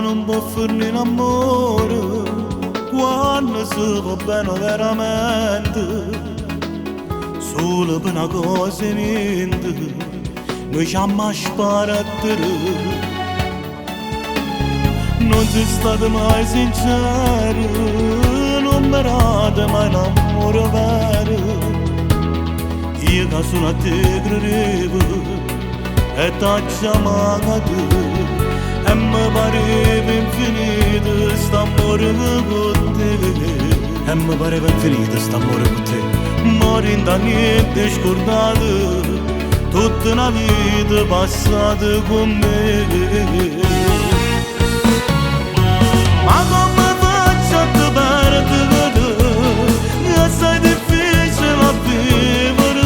non può farne in amore quando si va bene veramente. Solo per una cosa e niente noi ci abbiamo sparato. Non sei stato mai sincero, non mi rade mai l'amore vero. Io che sono a te credevo e t'ho amato e mi pareva infinito st'amore con te. E mi pareva infinito st'amore con te. Mori da niente scordato tutta una vita passata con me. Ma come faccio a te perdere che sei difficile a vivere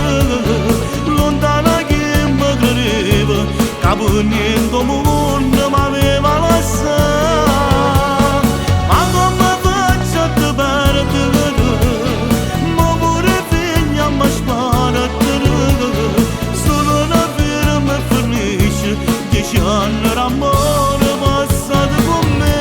lontana che mi credeva che per niente mondo mi aveva lasciato. Ma come faccio a te perdere ma pure figlia mi sparato solo una firma finisce 10 anni d'amore passati con me.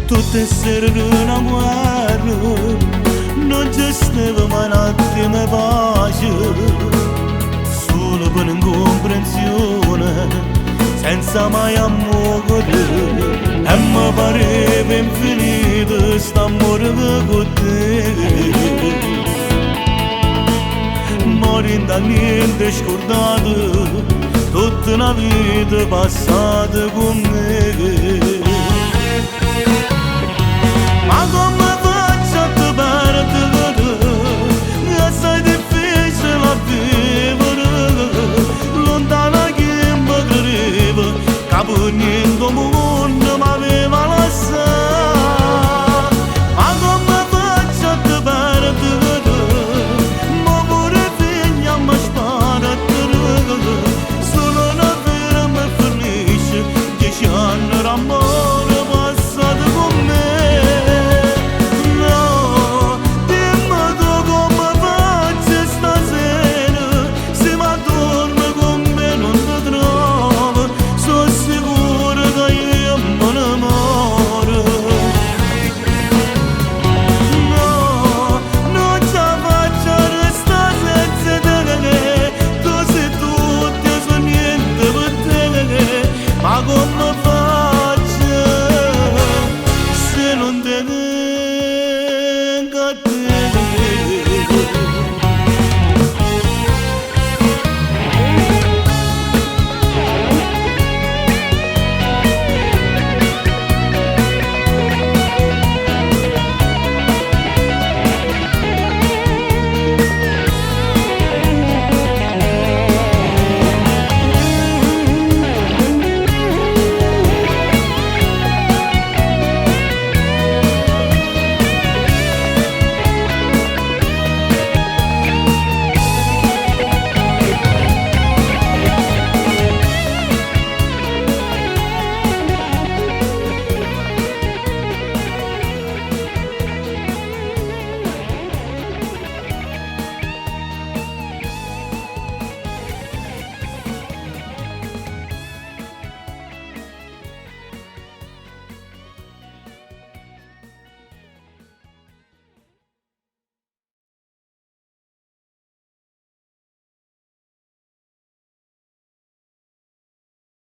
Tutte sere in una guerra non ci stava mai un attimo di pace, solo per incomprensione senza mai amore. E mi pareva infinito st'amore con te. Mori da niente scordato tutta una vita passata con me. Ma come faccio a te perdere